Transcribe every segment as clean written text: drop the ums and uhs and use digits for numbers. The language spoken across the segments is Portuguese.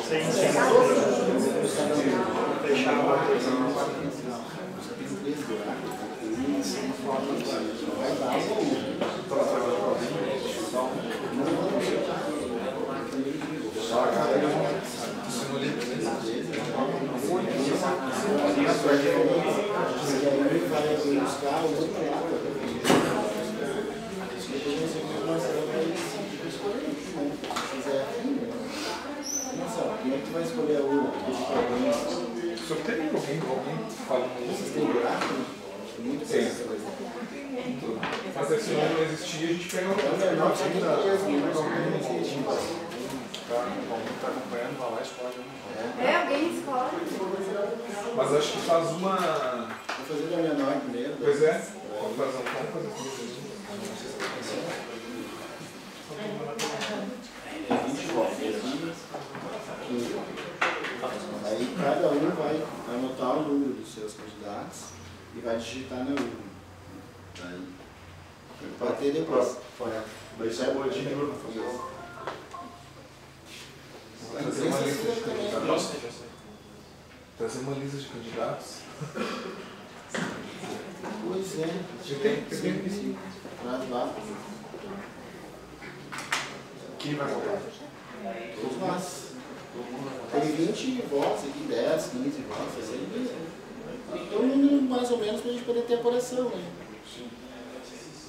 Sem fechar a porta. Quem é que vai escolher a urna? O senhor tem alguém falando isso? Vocês têm buraco? Muito bem. Mas se não existir, a gente pega o menor que aqui da... Está acompanhando, vai lá, escolhe. Alguém escolhe. Mas acho que faz uma... Vou fazer da menor primeiro. Pois é. Vamos fazer tudo. 20 votos. Aí cada um vai anotar o número dos seus candidatos e vai digitar na urna. Aí bater depois. Vai ser boa de urna. Trazer uma lista de candidatos. Trazer uma lista de candidatos. Pois é. Tem. Traz lá. Quem vai votar? Todos nós. Tem 20 votos aqui, 10, 15 votos. Assim, então, um número mais ou menos para a gente poder ter apuração, né?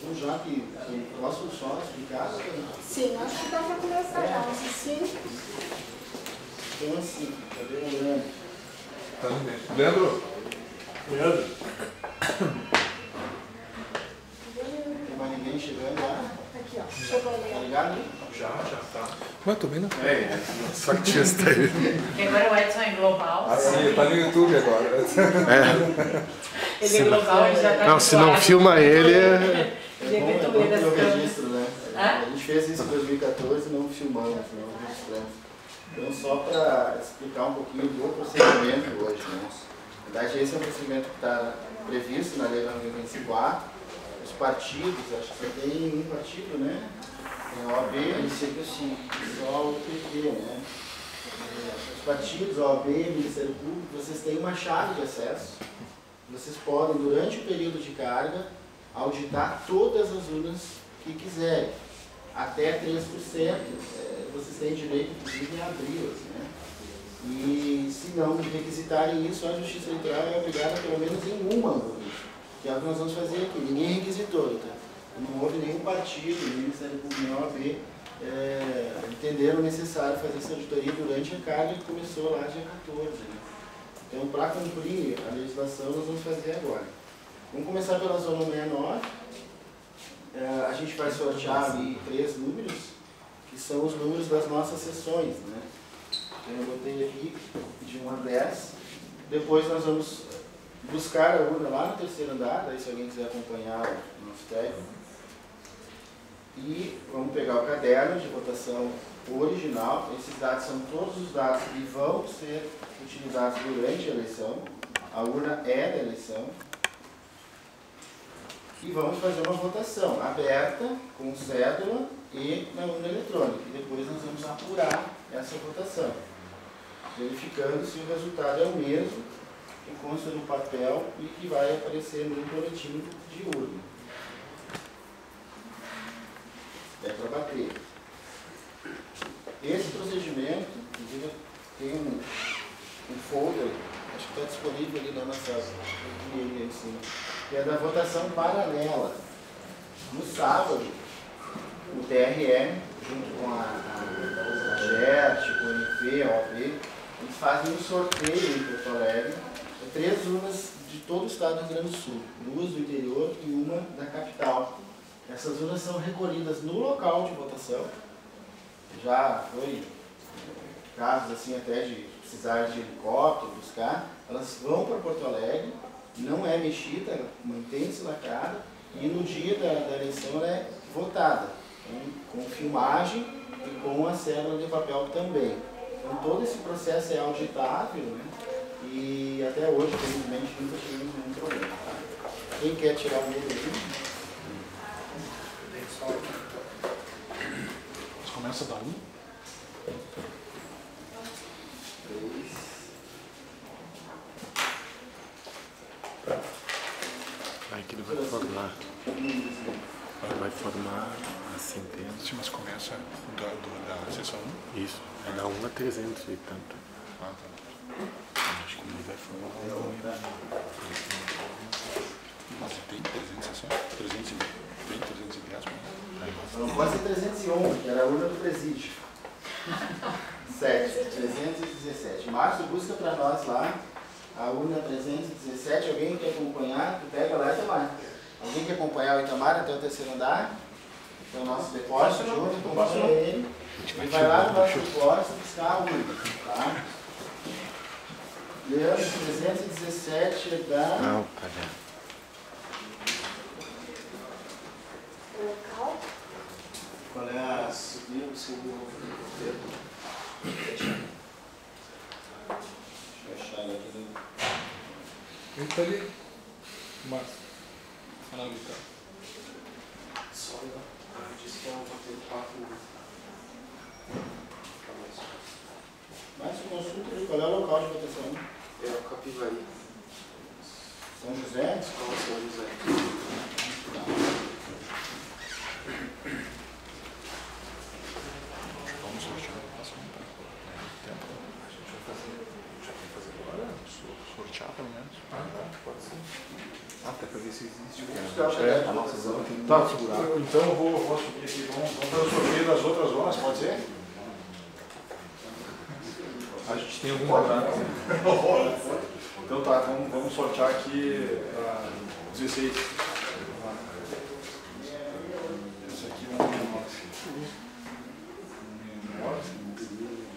Então, já que eu posso só explicar. Sim, acho que dá para começar já. Sim. Então, assim, cadê o Leandro? Tá no meio. Leandro? Leandro? Tem mais ninguém chegando lá? Aqui, ó. Chegou ali. Tá ligado? Já tá. Mas tô bem na Factista aí. Agora o Edson é global. Ah, sim, tá no YouTube agora. Ele é global, ele já tá. Não, se não filma ele... É bom ter o registro, né? A gente fez isso em 2014 e não filmamos, não registramos. Então, só para explicar um pouquinho do procedimento hoje, né? Na verdade, esse é um procedimento que está previsto na Lei 9.024. Os partidos, acho que só tem um partido, né? Tem a OAB, só o PT, né? Os partidos, a OAB, Ministério Público, vocês têm uma chave de acesso. Vocês podem, durante o período de carga, auditar todas as urnas que quiserem. Até 3%, vocês têm direito, inclusive, a abri-las, né? E se não requisitarem isso, a Justiça Eleitoral é obrigada, pelo menos em uma urna, que é o que nós vamos fazer aqui. Ninguém requisitou, tá? Não houve nenhum partido, nem Ministério Público, nem OAB, entenderam necessário fazer essa auditoria durante a carga que começou lá dia 14. Né? Então, para cumprir a legislação, nós vamos fazer agora. Vamos começar pela zona 69. A gente vai sortear ali 3 números, que são os números das nossas sessões. Né? Então, eu botei aqui de 1 a 10. Depois nós vamos buscar a urna lá no terceiro andar, daí se alguém quiser acompanhar o nosso técnico. E vamos pegar o caderno de votação original. Esses dados são todos os dados que vão ser utilizados durante a eleição. A urna é da eleição. E vamos fazer uma votação aberta, com cédula e na urna eletrônica. E depois nós vamos apurar essa votação, verificando se o resultado é o mesmo que consta no papel e que vai aparecer no boletim de urna. É para bater. Esse procedimento, inclusive, tem um folder, acho que está disponível ali na nossa em cima, que é da votação paralela. No sábado, o TRE, junto com a GERT, com o MP, a OAB, eles fazem um sorteio em Porto Alegre, 3 urnas de todo o estado do Rio Grande do Sul, 2 do interior e uma da capital. Essas urnas são recolhidas no local de votação. Já foi casos assim até de precisar de helicóptero, buscar. Elas vão para Porto Alegre, não é mexida, mantém-se lacrada e no dia da eleição ela é votada, com filmagem e com a cédula de papel também. Então todo esse processo é auditável, né? E até hoje, felizmente, nunca tivemos nenhum problema. Tá? Quem quer tirar o medo aí? Começa daí. Vai formar a sentença. Sim, mas começa da sessão 1? Isso, vai dar 1 a 300 e tanto. Ah, tá. Acho que não vai formar. Mas tem 300 sessões? 310? Não pode ser 311, que era a urna do presídio. 317. Márcio, busca para nós lá a urna 317. Alguém quer acompanhar? Tu pega lá, Itamar. Alguém quer acompanhar o Itamar até o terceiro andar? Então, o nosso depósito junto, acompanha ele. E vai lá no nosso depósito buscar a urna. Tá? Leandro, 317 da... Não, cadê? Local. Qual é a subida do segundo dedo? Deixa eu achar ele aqui. Ele tá ali. Márcio. Canal de cá. Só eu disse que é um papel 4. Márcio, consulta ali, qual é o local de votação? É o Capivari. São José? Escola São José. Vamos sortear. Passa um tempo. A gente vai fazer. Já tem que fazer agora? Sortear pelo menos. Ah, tá. Pode ser. Até pra ver se existe. A nossa zona tem Tá, então eu vou subir aqui. Vamos fazer o sorteio das outras zonas, pode ser? A gente tem algum lugar. Então tá, vamos sortear aqui 16. Esse aqui não tem menor.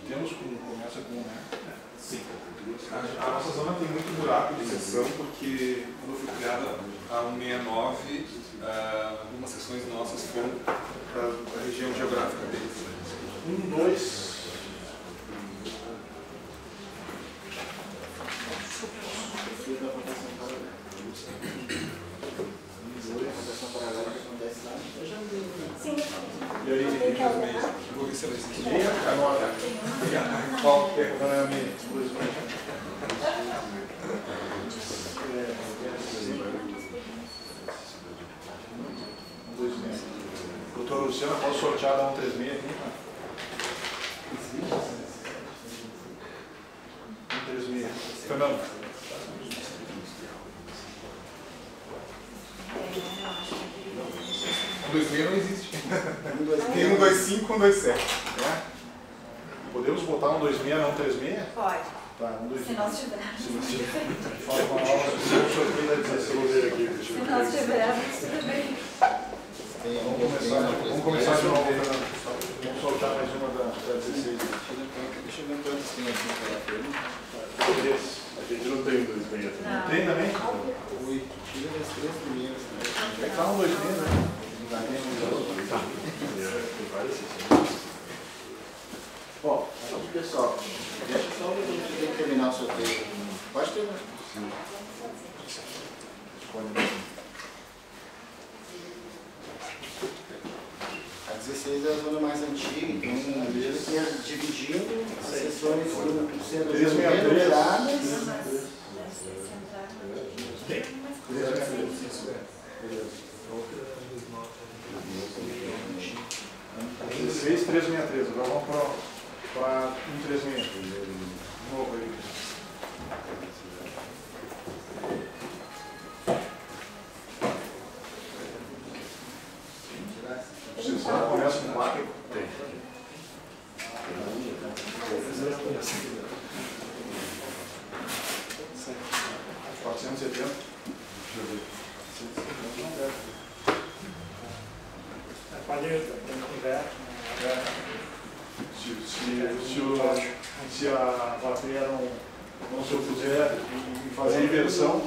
Temos começa com, né? Sim. A nossa zona tem muito buraco de sessão, porque quando foi criada a 169, algumas sessões nossas foram para a região geográfica deles. 1, 2. Sim. E aí, Tem que olhar. Vou ver se ela existe. Qual é a minha? Doutora Luciana, posso sortear da 136 aqui? 136. Fernando. O 26 não existe. 1, Tem 125 e 127. É? Podemos botar 126 na 136? Pode. Tá, 126. Se nós tivermos. Fala uma aula, o sorteio da 16. Vou ver aqui, deixa eu Se ver. nós tivermos, tudo bem. Vamos começar de novo, Fernando. Vamos soltar mais uma da 16. Deixa eu ver quantos tem aqui para frente. A gente não tem 2,6. Não. Tem também? Ui, tira das 3 primeiras. É que tá 126, né? Tem várias sessões. Bom, aqui pessoal, deixa só eu terminar o sorteio. Pode terminar. A 16 é a zona mais antiga, então veja que é dividindo as sessões sendo numeradas. Tem 16, 363. Agora vamos para 136. De novo aí. Vocês começam com 4? Tem. 470. Pode conversa. Se a plateia não se opuser em fazer a inversão,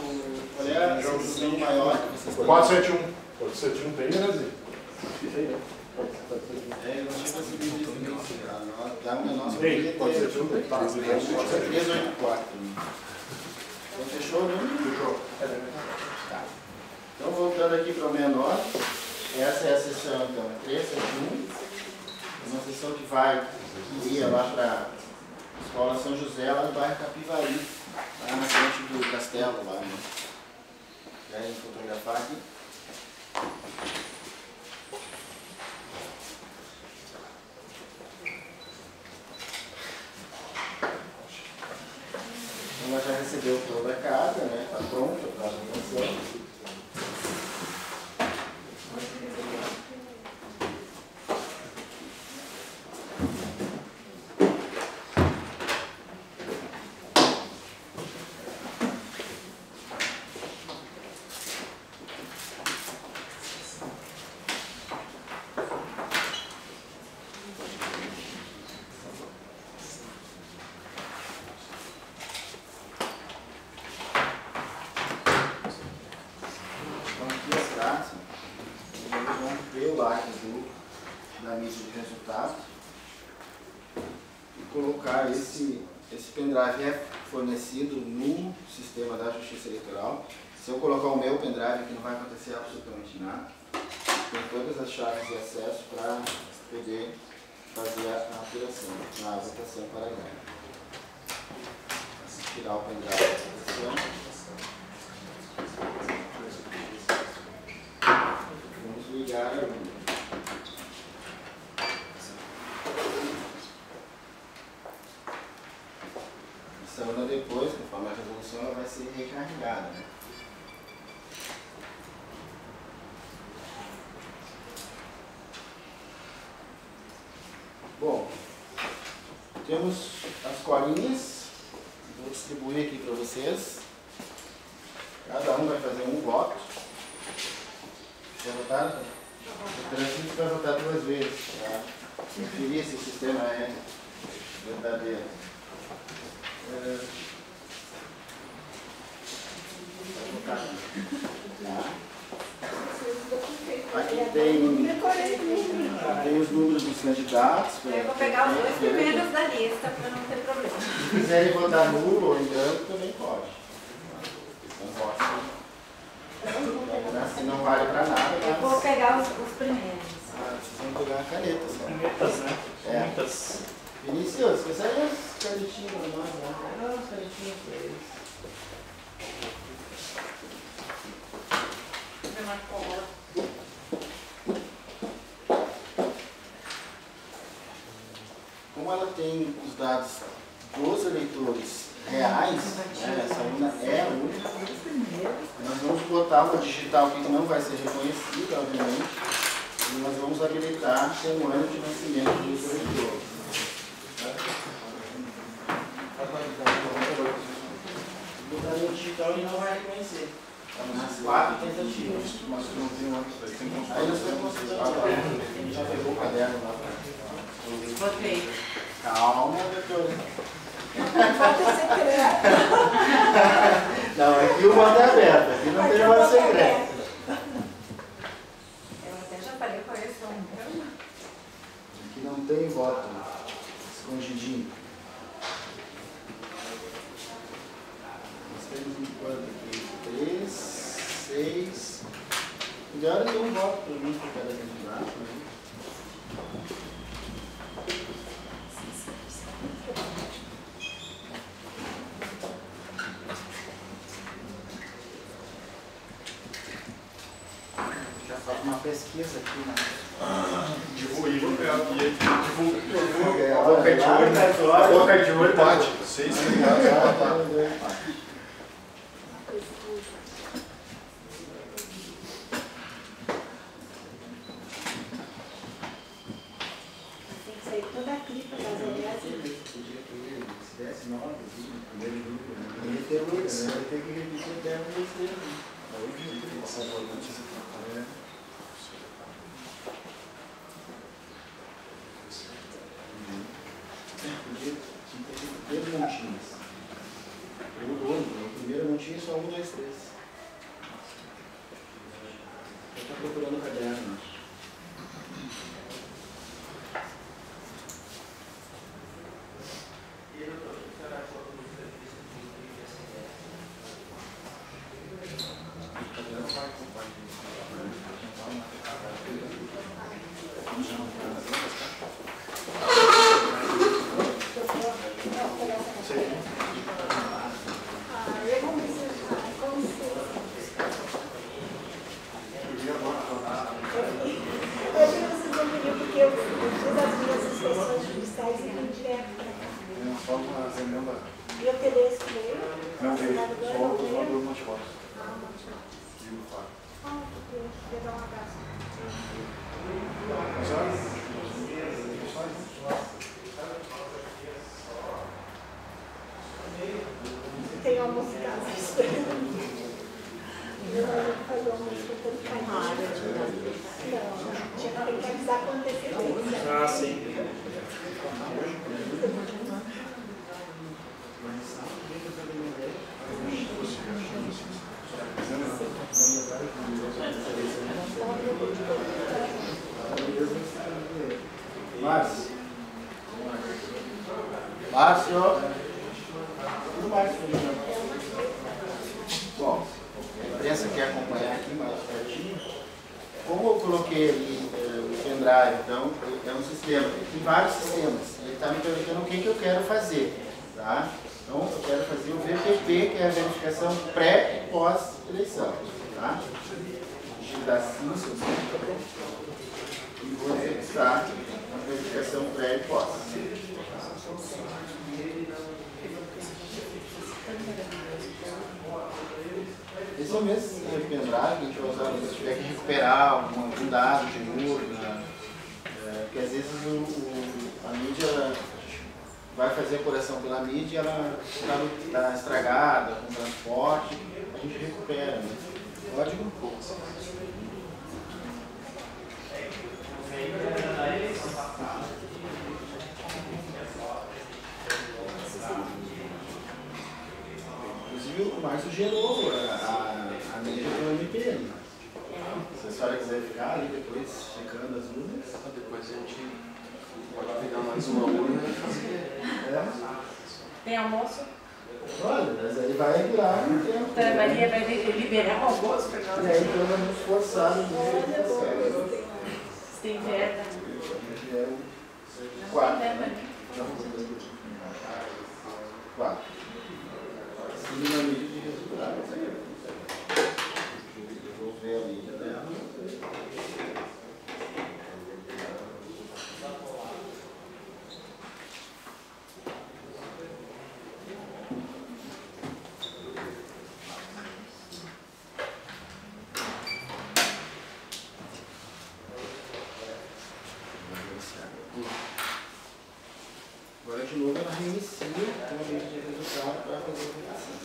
Qual é a sessão maior que vocês têm? 471. 471 tem, Brasil? É, eu não tinha conseguido isso. Dá uma nossa Tem, 471 tem. Tá, 384. Então fechou o número? fechou. Tá. Então voltando aqui para o menor, essa é a sessão então, 371. Uma sessão que ia lá para a Escola São José, lá no bairro Capivari, lá na frente do castelo lá, né? Querem fotografar aqui? recebeu toda a carga, né? Está pronta para a aplicação. Da mídia de resultado e colocar esse pendrive é fornecido no sistema da Justiça Eleitoral. Se eu colocar o meu pendrive aqui não vai acontecer absolutamente nada. Tem todas as chaves de acesso para poder fazer a apuração, a votação para a greve. Tirar o pendrive da votação. Vamos ligar a urna. Essa urna depois, conforme a resolução, ela vai ser recarregada. Né? Bom, temos as colinhas, vou distribuir aqui para vocês. Cada um vai fazer um voto. Já votaram? O trânsito vai votar 2 vezes, para conferir se o sistema é verdadeiro. Aqui tem os números dos candidatos. Eu vou pegar os 2 primeiros da lista para não ter problema. Se quiserem votar nulo ou em branco, também pode. Não pode. Se não vale para nada. Eu vou pegar os primeiros. Vocês vão pegar a caneta só. Canetas, né? É. Muitas. Vinícius, você sai as canetinhas para nós, né? Não, as canetinhas para eles. Como ela tem os dados dos eleitores reais, né, essa urna é a única, nós vamos botar uma digital que não vai ser reconhecida, obviamente, e nós vamos habilitar com o ano de nascimento dos eleitores. Botar no digital e não vai reconhecer. Umas 4 tentativas. Mas não tem outro. Aí nós temos a gente já pegou o caderno lá para. Botei. Calma, doutora. Falta secreta. Não, aqui o voto é aberto. Aqui não tem voto secreto. Eu até já falei com esse homem. Aqui não tem voto escondidinho. Nós temos um quanto aqui? 3, 6. Melhor ter um voto para mim para cada candidato. Né? Já faço uma pesquisa aqui, né? Divulga. Boca de olho. Pode. 6 candidatos. Tem que sair toda a clipa das aliás. Se desse 9, primeiro grupo, ele tem que repetir até o terceiro. Primeiro montinhos. O primeiro montinho é só 1, 2, 3. Eu estou procurando o caderno. As minhas inspeções judiciais e vim direto para cá. Só uma reunião da E o Tedesco veio? Não veio, Agora só não o veio? governador Monte Forte. E o Fábio. Ah, porque eu ia dar um abraço. Mas olha, Tem almoço em casa esperando. Meu marido faz almoço com tanto carinho. Não, tinha que avisar com antecedência. Ah, sim. Márcio. Márcio. O Márcio. Bom, a imprensa quer acompanhar aqui mais pertinho. Como eu coloquei ali o pendrive, então, é um sistema, tem vários sistemas. Ele está me perguntando o que eu quero fazer. Tá? Então, eu quero fazer o VPP, que é a verificação pré e pós-eleição. Tá? Digitar sim, seu nome. E vou executar a verificação pré e pós. Esse é o mesmo pendrive que a gente vai usar se tiver que recuperar algum dado de urna, porque às vezes a mídia vai fazer a apuração pela mídia e ela está estragada, com transporte, a gente recupera, né? Código. Inclusive o Márcio gerou a mídia do MP. Né? Se a senhora quiser ficar ali depois checando as urnas. Depois a gente pode pegar mais uma urna e fazer. Tem almoço? Olha, mas aí vai virar um tempo. Então, a Maria vai liberar o almoço para nós. E aí então vamos forçar o dia. Tem dieta. É o 4. Né? 4. Sim, na medida de resultados. Eu vou ver a mídia dela. Agora de novo ela reinicia com a mídia de resultado para fazer a votação.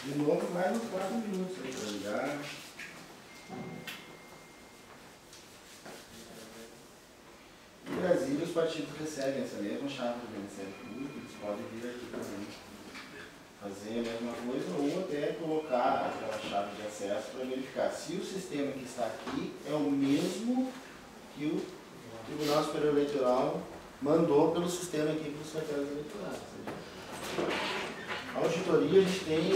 De novo, mais uns 4 minutos aí para ligar. Em Brasília, os partidos recebem essa mesma chave do Ministério Público, eles podem vir aqui também fazer a mesma coisa ou até colocar aquela chave de acesso para verificar se o sistema que está aqui é o mesmo que o Tribunal Superior Eleitoral mandou pelo sistema aqui para os cartórios eleitorais. A auditoria, a gente tem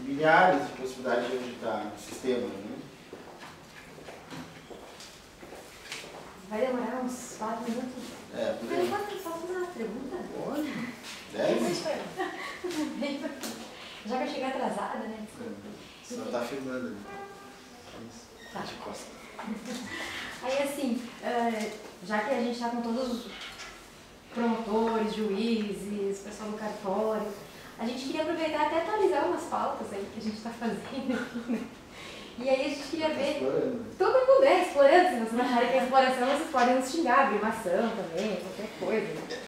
milhares de possibilidades de auditar o sistema. Né? Vai demorar uns 4 minutos? É, por Mas aí. eu posso fazer uma pergunta? Pode. 10? Já que eu cheguei atrasada, né? Você não está filmando ali. Tá. De costa. Aí assim, já que a gente está com todos os promotores, juízes, pessoal do cartório, a gente queria aproveitar até atualizar umas pautas aí que a gente está fazendo aqui, né? E aí a gente queria ver tudo que puder, explorando. Se vocês acharem que é exploração, vocês podem nos xingar, abrir uma ação também, qualquer coisa.